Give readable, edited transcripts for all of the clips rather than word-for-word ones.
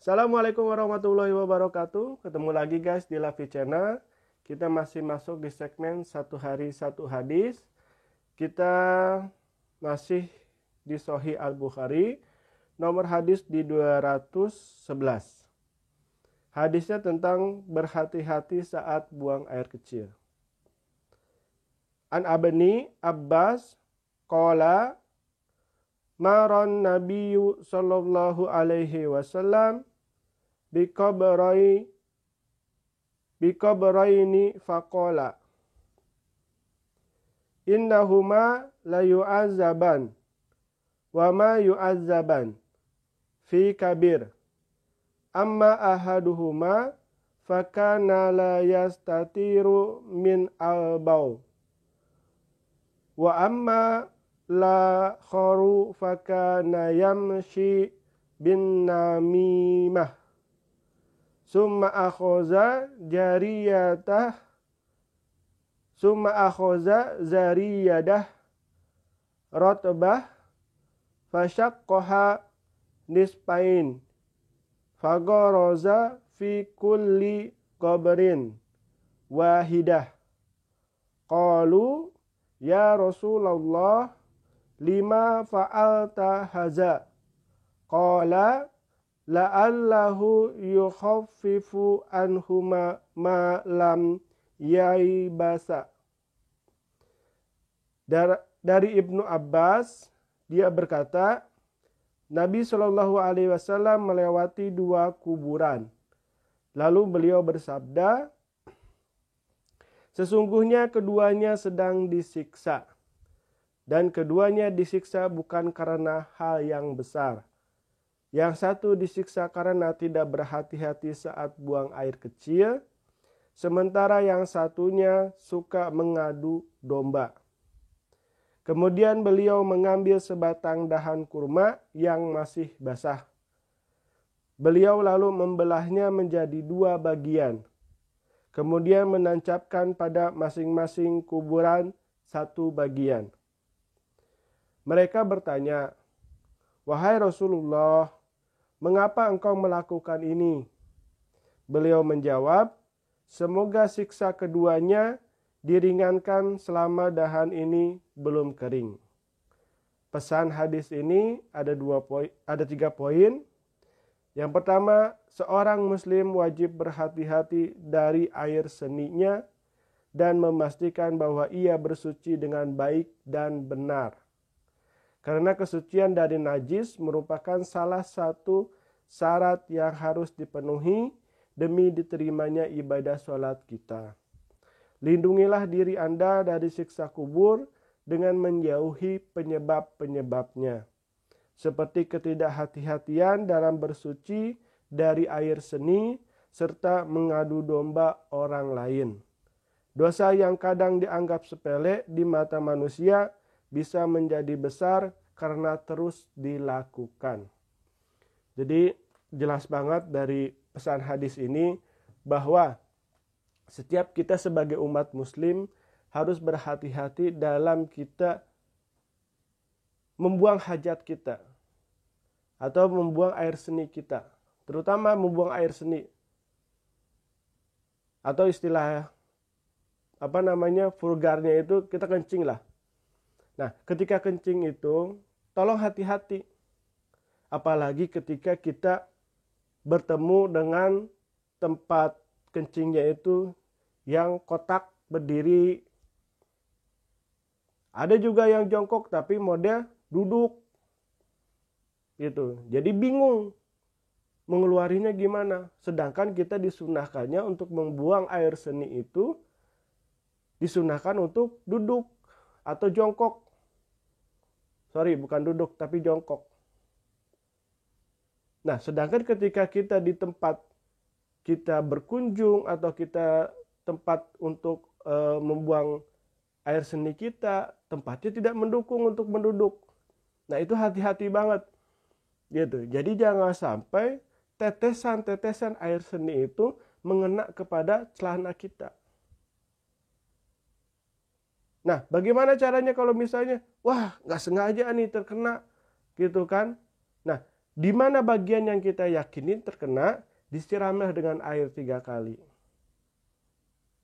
Assalamualaikum warahmatullahi wabarakatuh. Ketemu lagi guys di Lavi Channel. Kita masih masuk di segmen satu hari satu hadis. Kita masih di Sahih Al-Bukhari. Nomor hadis di 211. Hadisnya tentang berhati-hati saat buang air kecil. An Abni Abbas qala maron Nabiyyu sallallahu alaihi wasallam bikabraini faqala innahuma la yu'azzaban wa ma yu'azzaban fi kabir amma ahaduhuma fakana la yastatiru min al-baw wa amma la kharu fakana yamshi bin namimah summa akhoza zariyadah rotbah fashaqqaha nispain fagoroza fi kulli qabrin wahidah qalu ya Rasulullah lima fa'alta haza qala la'allahu yukhaffifu anhuma ma lam yaibasa. Dari Ibnu Abbas, dia berkata, Nabi Shallallahu Alaihi Wasallam melewati dua kuburan. Lalu beliau bersabda, sesungguhnya keduanya sedang disiksa. Dan keduanya disiksa bukan karena hal yang besar. Yang satu disiksa karena tidak berhati-hati saat buang air kecil, sementara yang satunya suka mengadu domba. Kemudian beliau mengambil sebatang dahan kurma yang masih basah. Beliau lalu membelahnya menjadi dua bagian. Kemudian menancapkan pada masing-masing kuburan satu bagian. Mereka bertanya, "Wahai Rasulullah, mengapa engkau melakukan ini?" Beliau menjawab, semoga siksa keduanya diringankan selama dahan ini belum kering. Pesan hadis ini ada 3 poin. Yang pertama, seorang muslim wajib berhati-hati dari air seninya dan memastikan bahwa ia bersuci dengan baik dan benar. Karena kesucian dari najis merupakan salah satu syarat yang harus dipenuhi demi diterimanya ibadah sholat kita. Lindungilah diri Anda dari siksa kubur dengan menjauhi penyebab-penyebabnya. Seperti ketidakhati-hatian dalam bersuci dari air seni serta mengadu domba orang lain. Dosa yang kadang dianggap sepele di mata manusia bisa menjadi besar karena terus dilakukan. Jadi jelas banget dari pesan hadis ini bahwa setiap kita sebagai umat muslim harus berhati-hati dalam kita membuang hajat kita atau membuang air seni kita, terutama membuang air seni atau istilah vulgarnya itu kita kencing lah. Nah, ketika kencing itu, tolong hati-hati. Apalagi ketika kita bertemu dengan tempat kencingnya itu yang kotak berdiri. Ada juga yang jongkok tapi model duduk. Gitu. Jadi bingung mengeluarinya gimana. Sedangkan kita disunahkannya untuk membuang air seni itu disunahkan untuk duduk atau jongkok. Bukan duduk, tapi jongkok. Nah, sedangkan ketika kita di tempat kita berkunjung atau kita tempat untuk membuang air seni kita, tempatnya tidak mendukung untuk menduduk. Nah, itu hati-hati banget. Gitu. Jadi jangan sampai tetesan-tetesan air seni itu mengena kepada celana kita. Nah, bagaimana caranya kalau misalnya, wah nggak sengaja nih terkena gitu kan. Nah, Di mana bagian yang kita yakini terkena, disiramlah dengan air 3 kali.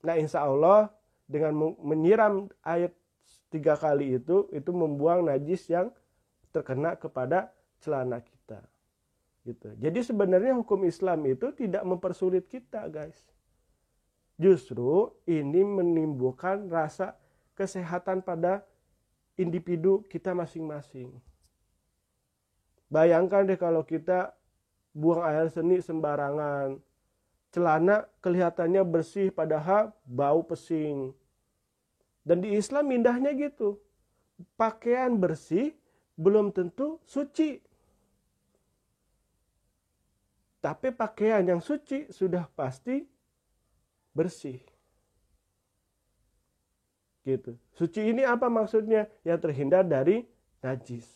Nah, insya Allah dengan menyiram air 3 kali itu membuang najis yang terkena kepada celana kita. Gitu. Jadi sebenarnya hukum Islam itu tidak mempersulit kita, guys. Justru ini menimbulkan rasa kesehatan pada individu kita masing-masing. Bayangkan deh kalau kita buang air seni sembarangan. Celana kelihatannya bersih padahal bau pesing. Dan di Islam indahnya gitu. Pakaian bersih belum tentu suci. Tapi pakaian yang suci sudah pasti bersih. Gitu. Suci ini apa maksudnya? Yang terhindar dari najis.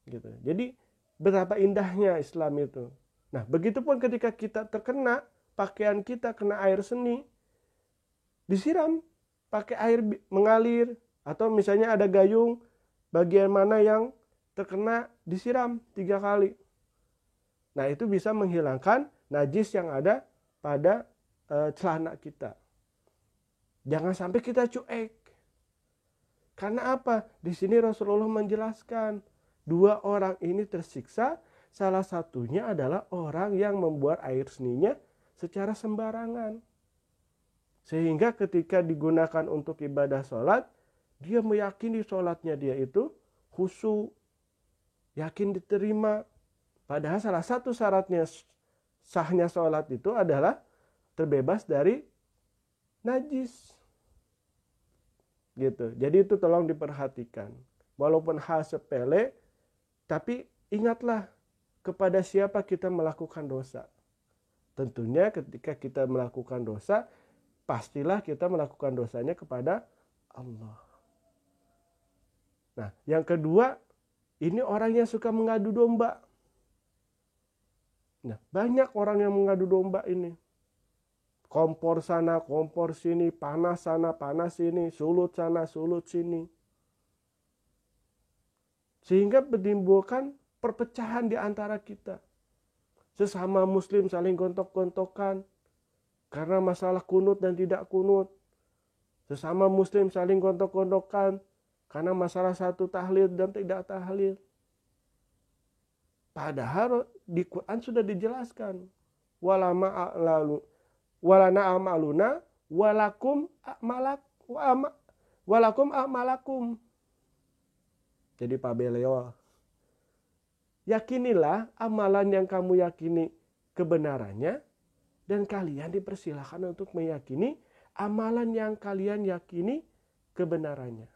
Gitu. Jadi betapa indahnya Islam itu. Nah, begitupun ketika kita terkena, pakaian kita kena air seni, disiram pakai air mengalir, atau misalnya ada gayung, bagian mana yang terkena disiram 3 kali. Nah, itu bisa menghilangkan najis yang ada pada celana kita. Jangan sampai kita cuek. Karena apa? Di sini Rasulullah menjelaskan 2 orang ini tersiksa. Salah satunya adalah orang yang membuat air seninya secara sembarangan. Sehingga ketika digunakan untuk ibadah sholat, dia meyakini sholatnya dia itu khusyuk, yakin diterima. Padahal salah satu syaratnya sahnya sholat itu adalah terbebas dari najis. Gitu. Jadi itu tolong diperhatikan. Walaupun hal sepele, tapi ingatlah kepada siapa kita melakukan dosa. Tentunya ketika kita melakukan dosa, pastilah kita melakukan dosanya kepada Allah. Nah, yang kedua, ini orang yang suka mengadu domba. Nah, banyak orang yang mengadu domba ini. Kompor sana, kompor sini, panas sana, panas sini, sulut sana, sulut sini. Sehingga menimbulkan perpecahan di antara kita. Sesama muslim saling gontok-gontokan karena masalah kunut dan tidak kunut. Sesama muslim saling gontok-gontokan karena masalah satu tahlil dan tidak tahlil. Padahal di Quran sudah dijelaskan. Walana a'maluna walakum a'malakum. Jadi Pak Beleo, yakinilah amalan yang kamu yakini kebenarannya, dan kalian dipersilahkan untuk meyakini amalan yang kalian yakini kebenarannya.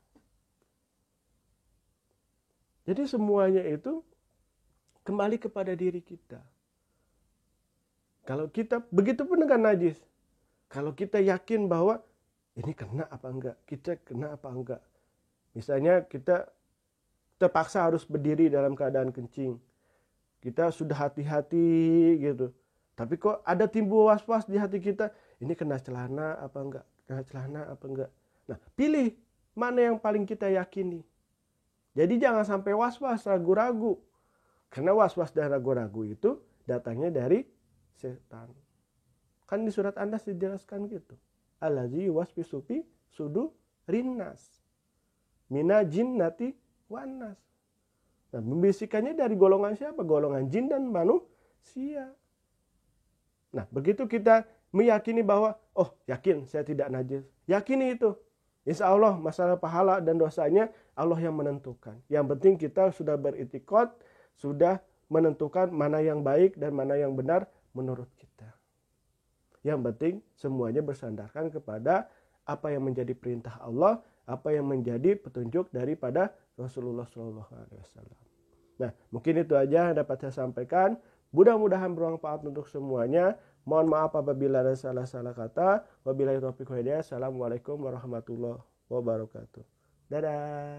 Jadi semuanya itu kembali kepada diri kita. Kalau kita, begitupun dengan najis. Kalau kita yakin bahwa ini kena apa enggak, kita kena apa enggak. Misalnya kita terpaksa harus berdiri dalam keadaan kencing. Kita sudah hati-hati gitu. Tapi kok ada timbul was-was di hati kita, ini kena celana apa enggak, kena celana apa enggak. Nah, pilih mana yang paling kita yakini. Jadi jangan sampai was-was, ragu-ragu. Karena was-was dan ragu-ragu itu datangnya dari setan. Kan di surat An-Nas dijelaskan gitu. Allazi yuwaswisu fi sudurinnas mina jinnati wanas. Nah, membisikannya dari golongan siapa? Golongan jin dan manusia. Nah, begitu kita meyakini bahwa, oh yakin saya tidak najis. Yakini itu. Insya Allah masalah pahala dan dosanya Allah yang menentukan. Yang penting kita sudah beritikad, sudah menentukan mana yang baik dan mana yang benar menurut kita. Yang penting semuanya bersandarkan kepada apa yang menjadi perintah Allah, apa yang menjadi petunjuk daripada Rasulullah SAW. Nah, mungkin itu aja yang dapat saya sampaikan. Mudah-mudahan bermanfaat untuk semuanya. Mohon maaf apabila ada salah-salah kata. Wabillahi taufiq wal hidayah. Assalamualaikum warahmatullahi wabarakatuh. Dadah.